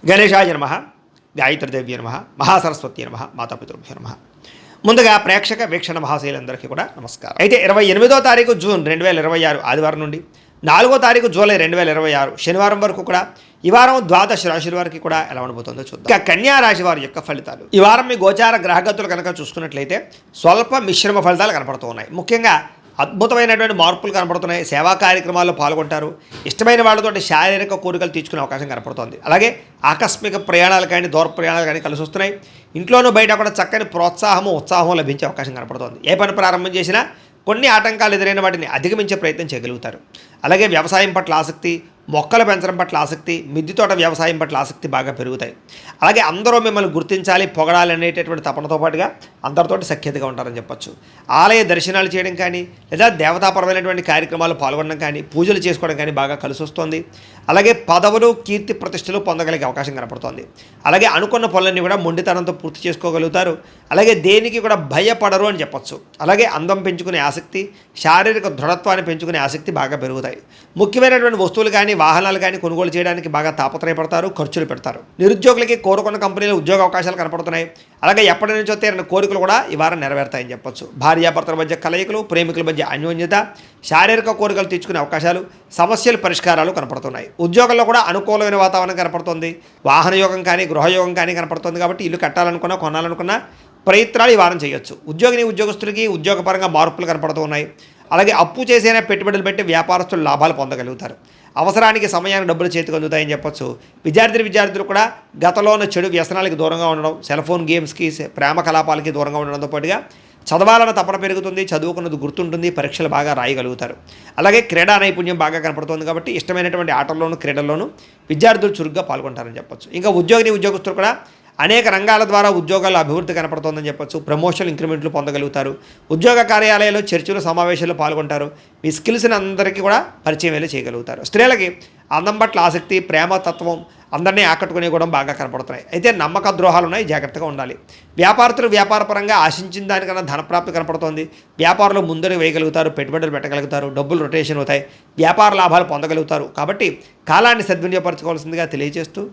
గణేశాయ నమః, గాయత్రీదేవ్య నమః, మహాసరస్వతి నమః, మాతాపితృభ్యో నమః. ముందుగా ప్రేక్షక వీక్షణ మహాశైలందరికీ కూడా నమస్కారం. అయితే 28వ తారీఖు జూన్ 2026 ఆదివారం నుండి 4వ తారీఖు జూలై 2026 శనివారం వరకు కూడా ఈ వారం ద్వాదశ రాశుల వారికి కూడా ఎలా ఉండబోతుందో చూద్దాం. ఇక కన్యా రాశి వారి యొక్క ఫలితాలు. ఈ వారం మీ గోచార గ్రహగతులు కనుక చూసుకున్నట్లయితే స్వల్ప మిశ్రమ ఫలితాలు కనపడుతూ ఉన్నాయి. ముఖ్యంగా అద్భుతమైనటువంటి మార్పులు కనపడుతున్నాయి. సేవా కార్యక్రమాల్లో పాల్గొంటారు. ఇష్టమైన వాళ్ళతో శారీరక కోరికలు తీర్చుకునే అవకాశం కనపడుతోంది. అలాగే ఆకస్మిక ప్రయాణాలు కానీ దూర ప్రయాణాలు కానీ కలిసి వస్తున్నాయి. ఇంట్లోనూ బయట కూడా చక్కని ప్రోత్సాహము ఉత్సాహం లభించే అవకాశం కనపడుతోంది. ఏ పని ప్రారంభం చేసినా కొన్ని ఆటంకాలు ఎదురైన వాటిని అధిగమించే ప్రయత్నం చేయగలుగుతారు. అలాగే వ్యవసాయం పట్ల ఆసక్తి, మొక్కలు పెంచడం పట్ల ఆసక్తి, మిద్దె తోట వ్యవసాయం పట్ల ఆసక్తి బాగా పెరుగుతాయి. అలాగే అందరూ మిమ్మల్ని గుర్తించాలి, పొగడాలి అనేటటువంటి తపనతో పాటుగా అందరితోటి సఖ్యతగా ఉంటారని చెప్పొచ్చు. ఆలయ దర్శనాలు చేయడం కానీ లేదా దేవతాపరమైనటువంటి కార్యక్రమాలు పాల్గొనడం కానీ పూజలు చేసుకోవడం కానీ బాగా కలిసి వస్తుంది. అలాగే పదవులు కీర్తి ప్రతిష్టలు పొందగలిగే అవకాశం కనపడుతోంది. అలాగే అనుకున్న పనులన్నీ కూడా మొండితనంతో పూర్తి చేసుకోగలుగుతారు. అలాగే దేనికి కూడా భయపడరు అని చెప్పొచ్చు. అలాగే అందం పెంచుకునే ఆసక్తి, శారీరక దృఢత్వాన్ని పెంచుకునే ఆసక్తి బాగా పెరుగుతాయి. ముఖ్యమైనటువంటి వస్తువులు కానీ వాహనాలు కానీ కొనుగోలు చేయడానికి బాగా తాపత్రయపడతారు, ఖర్చులు పెడతారు. నిరుద్యోగులకి కోరుకున్న కంపెనీలో ఉద్యోగ అవకాశాలు కనపడుతున్నాయి. అలాగే ఎప్పటి నుంచో తీరిన కోరికలు కూడా ఈ వారం నెరవేరుతాయని చెప్పొచ్చు. భార్యాభర్తల మధ్య కలయికలు, ప్రేమికుల మధ్య అన్యోన్యత, శారీరక కోరికలు తీర్చుకునే అవకాశాలు, సమస్యల పరిష్కారాలు కనపడుతున్నాయి. ఉద్యోగంలో కూడా అనుకూలమైన వాతావరణం కనపడుతుంది. వాహన యోగం కానీ గృహయోగం కానీ కనపడుతుంది. కాబట్టి ఇల్లు కట్టాలనుకున్నా కొనాలనుకున్నా ప్రయత్నాలు ఈ వారం చేయొచ్చు. ఉద్యోగస్తులకి ఉద్యోగపరంగా మార్పులు కనపడుతూ ఉన్నాయి. అలాగే అప్పు చేసైనా పెట్టుబడులు పెట్టి వ్యాపారస్తులు లాభాలు పొందగలుగుతారు. అవసరానికి సమయానికి డబ్బులు చేతికి అందుతాయని చెప్పొచ్చు. విద్యార్థులు కూడా గతంలో ఉన్న చెడు వ్యసనాలకు దూరంగా ఉండడం, సెల్ ఫోన్ గేమ్స్కి, ప్రేమ కలాపాలకి దూరంగా ఉండడంతో పాటుగా చదవాలన్న తపన పెరుగుతుంది, చదువుకున్నది గుర్తుంటుంది, పరీక్షలు బాగా రాయగలుగుతారు. అలాగే క్రీడా నైపుణ్యం బాగా కనపడుతుంది. కాబట్టి ఇష్టమైనటువంటి ఆటల్లోనూ క్రీడల్లోనూ విద్యార్థులు చురుగ్గా పాల్గొంటారని చెప్పొచ్చు. ఇంకా ఉద్యోగస్తులు కూడా అనేక రంగాల ద్వారా ఉద్యోగాల అభివృద్ధి కనపడుతోందని చెప్పొచ్చు. ప్రమోషన్ ఇంక్రిమెంట్లు పొందగలుగుతారు. ఉద్యోగ కార్యాలయాల్లో చర్చలు సమావేశాల్లో పాల్గొంటారు. మీ స్కిల్స్ని అందరికీ కూడా పరిచయం చేయగలుగుతారు. స్త్రీలకి అందం పట్ల ఆసక్తి, ప్రేమతత్వం, అందరినీ ఆకట్టుకునే కూడా బాగా కనపడుతున్నాయి. అయితే నమ్మక ద్రోహాలు ఉన్నాయి, జాగ్రత్తగా ఉండాలి. వ్యాపారస్తులు వ్యాపారపరంగా ఆశించిన దానికన్నా ధనప్రాప్తి కనపడుతోంది. వ్యాపారంలో ముందర వేయగలుగుతారు, పెట్టుబడులు పెట్టగలుగుతారు, డబ్బులు రొటేషన్ అవుతాయి, వ్యాపార లాభాలు పొందగలుగుతారు. కాబట్టి కాలాన్ని సద్వినియోగపరచుకోవాల్సిందిగా తెలియజేస్తూ